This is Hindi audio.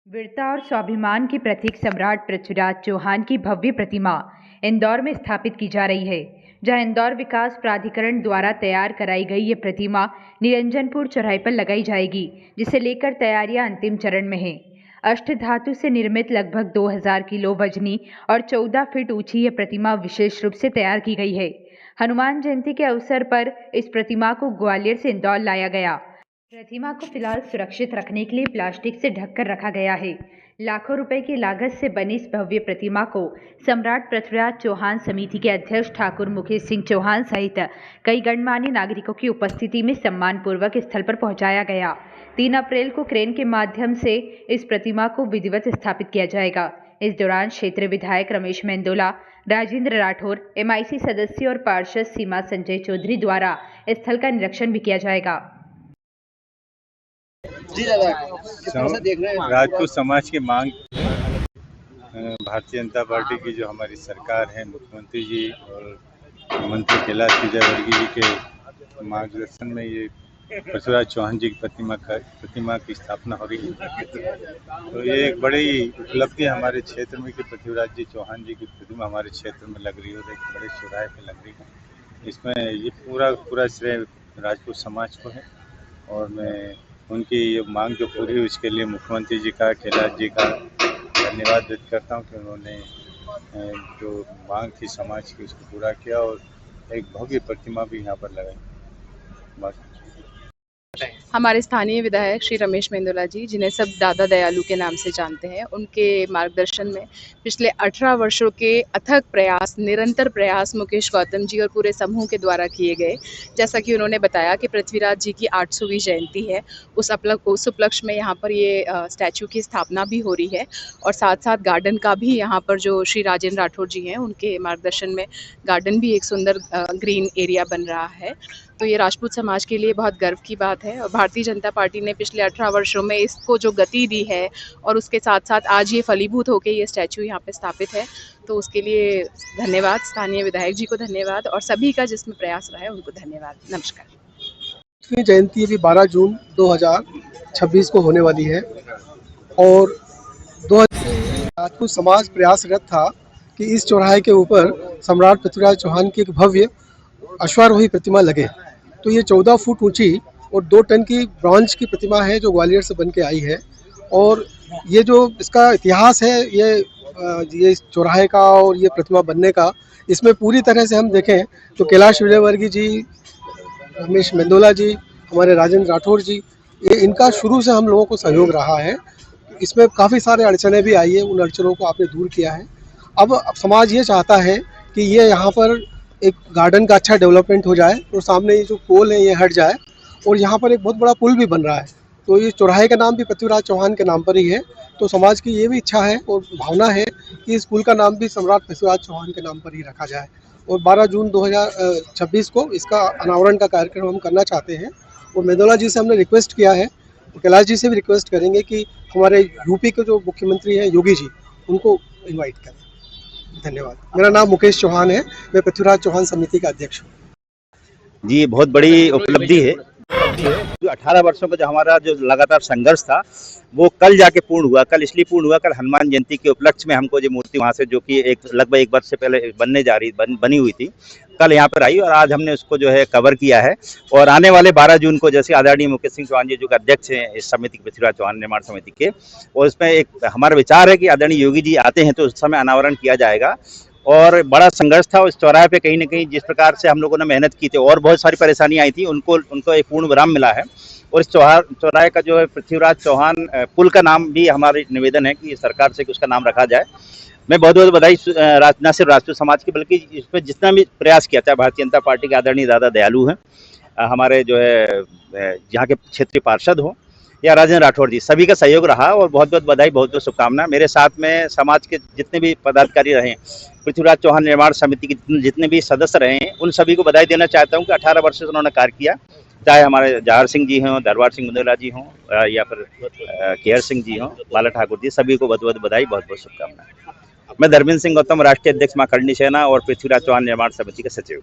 वीरता और स्वाभिमान के प्रतीक सम्राट पृथ्वीराज चौहान की भव्य प्रतिमा इंदौर में स्थापित की जा रही है। जहां इंदौर विकास प्राधिकरण द्वारा तैयार कराई गई ये प्रतिमा निरंजनपुर चौराहे पर लगाई जाएगी, जिसे लेकर तैयारियां अंतिम चरण में हैं। अष्टधातु से निर्मित लगभग 2000 किलो वजनी और 14 फीट ऊंची ये प्रतिमा विशेष रूप से तैयार की गई है। हनुमान जयंती के अवसर पर इस प्रतिमा को ग्वालियर से इंदौर लाया गया। प्रतिमा को फिलहाल सुरक्षित रखने के लिए प्लास्टिक से ढककर रखा गया है। लाखों रुपए की लागत से बनी इस भव्य प्रतिमा को सम्राट पृथ्वीराज चौहान समिति के अध्यक्ष ठाकुर मुकेश सिंह चौहान सहित कई गणमान्य नागरिकों की उपस्थिति में सम्मानपूर्वक स्थल पर पहुंचाया गया। 3 अप्रैल को क्रेन के माध्यम से इस प्रतिमा को विधिवत स्थापित किया जाएगा। इस दौरान क्षेत्रीय विधायक रमेश मेंदोला, राजेंद्र राठौर, MIC सदस्य और पार्षद सीमा संजय चौधरी द्वारा स्थल का निरीक्षण भी किया जाएगा। जी दादा, किस तरह से देख रहे हैं राजपूत समाज की मांग, भारतीय जनता पार्टी की जो हमारी सरकार है, मुख्यमंत्री जी और मंत्री कैलाश विजयवर्गीय जी के मार्गदर्शन में ये पृथ्वीराज चौहान जी की प्रतिमा की स्थापना हो रही है। तो ये एक बड़ी उपलब्धि है हमारे क्षेत्र में कि पृथ्वीराज जी चौहान जी की प्रतिमा हमारे क्षेत्र में लग रही है और एक बड़े चौराहे पे लग रही है। इसमें ये पूरा श्रेय राजपूत समाज को है और मैं उनकी ये मांग जो पूरी हुई उसके लिए मुख्यमंत्री जी का, कैलाश जी का धन्यवाद व्यक्त करता हूँ कि उन्होंने जो मांग थी समाज की उसको पूरा किया और एक भव्य प्रतिमा भी यहाँ पर लगाई। बस हमारे स्थानीय विधायक श्री रमेश मेंदोला जी, जिन्हें सब दादा दयालु के नाम से जानते हैं, उनके मार्गदर्शन में पिछले 18 वर्षों के अथक प्रयास, निरंतर प्रयास मुकेश गौतम जी और पूरे समूह के द्वारा किए गए। जैसा कि उन्होंने बताया कि पृथ्वीराज जी की 800वीं जयंती है, उस उपलक्ष्य में यहाँ पर ये स्टैचू की स्थापना भी हो रही है और साथ साथ गार्डन का भी यहाँ पर जो श्री राजेंद्र राठौर जी हैं, उनके मार्गदर्शन में गार्डन भी एक सुंदर ग्रीन एरिया बन रहा है। तो ये राजपूत समाज के लिए बहुत गर्व की बात है और भारतीय जनता पार्टी ने पिछले 18 वर्षों में इसको जो गति दी है और उसके साथ साथ आज ये फलीभूत होकर ये स्टैचू यहाँ पे स्थापित है, तो उसके लिए धन्यवाद। स्थानीय विधायक जी को धन्यवाद और सभी का जिसमें प्रयास रहा है उनको धन्यवाद। नमस्कार। जयंती अभी 12 जून 2026 को होने वाली है और राजपूत समाज प्रयासरत था कि इस चौराहे के ऊपर सम्राट पृथ्वीराज चौहान की एक भव्य अश्वारोही प्रतिमा लगे। तो ये 14 फुट ऊंची और 2 टन की ब्रॉन्ज की प्रतिमा है जो ग्वालियर से बन के आई है। और ये जो इसका इतिहास है, ये चौराहे का और ये प्रतिमा बनने का, इसमें पूरी तरह से हम देखें तो कैलाश विजयवर्गीय जी, रमेश मेंदोला जी, हमारे राजेंद्र राठौर जी, ये इनका शुरू से हम लोगों को सहयोग रहा है। इसमें काफ़ी सारे अड़चने भी आई है, उन अड़चनों को आपने दूर किया है। अब समाज ये चाहता है कि ये यहाँ पर एक गार्डन का अच्छा डेवलपमेंट हो जाए और सामने ये जो पोल है ये हट जाए और यहाँ पर एक बहुत बड़ा पुल भी बन रहा है। तो ये चौराहे का नाम भी पृथ्वीराज चौहान के नाम पर ही है। तो समाज की ये भी इच्छा है और भावना है कि इस पुल का नाम भी सम्राट पृथ्वीराज चौहान के नाम पर ही रखा जाए और 12 जून 2026 को इसका अनावरण का कार्यक्रम हम करना चाहते हैं। और मेंदोला जी से हमने रिक्वेस्ट किया है और कैलाश जी से भी रिक्वेस्ट करेंगे कि हमारे यूपी के जो मुख्यमंत्री हैं योगी जी, उनको इन्वाइट करें। धन्यवाद। मेरा नाम मुकेश चौहान है, मैं पृथ्वीराज चौहान समिति का अध्यक्ष हूँ। जी, बहुत बड़ी उपलब्धि है। जो 18 वर्षों का जो हमारा जो लगातार संघर्ष था वो कल जाके पूर्ण हुआ। कल इसलिए पूर्ण हुआ, कल हनुमान जयंती के उपलक्ष्य में हमको जो मूर्ति वहाँ से, जो कि लगभग 1 वर्ष से पहले बनी हुई थी, कल यहाँ पर आई और आज हमने उसको जो है कवर किया है। और आने वाले 12 जून को, जैसे आदरणीय मुकेश सिंह चौहान जी जो अध्यक्ष हैं इस समिति के, पृथ्वीराज चौहान निर्माण समिति के, और इसमें एक हमारा विचार है कि आदरणीय योगी जी आते हैं तो उस समय अनावरण किया जाएगा। और बड़ा संघर्ष था उस चौराहे पे, कहीं ना कहीं जिस प्रकार से हम लोगों ने मेहनत की थी और बहुत सारी परेशानियां आई थी, उनको एक पूर्ण विराम मिला है। और इस चौराहे का जो है पृथ्वीराज चौहान पुल का नाम भी हमारी निवेदन है कि सरकार से कि उसका नाम रखा जाए। मैं बहुत बहुत बधाई न सिर्फ राजपूत समाज की बल्कि इसमें जितना भी प्रयास किया, चाहे भारतीय जनता पार्टी के आदरणीय दादा दयालु हैं, हमारे जो है यहाँ के क्षेत्रीय पार्षद हों या राजेंद्र राठौर जी, सभी का सहयोग रहा और बहुत बहुत बधाई, बहुत बहुत शुभकामना। मेरे साथ में समाज के जितने भी पदाधिकारी रहे, पृथ्वीराज चौहान निर्माण समिति के जितने भी सदस्य रहे हैं, उन सभी को बधाई देना चाहता हूं कि 18 वर्ष से उन्होंने कार्य किया, चाहे हमारे जवाहर सिंह जी हों, दरबार सिंह मेंदोला जी हों या फिर केयर सिंह जी हों, बाला ठाकुर जी, सभी को बहुत बहुत बधाई, बहुत बहुत शुभकामनाएं। मैं धर्मेंद्र सिंह गौतम, राष्ट्रीय अध्यक्ष मां करणी सेना और पृथ्वीराज चौहान निर्माण समिति का सचिव।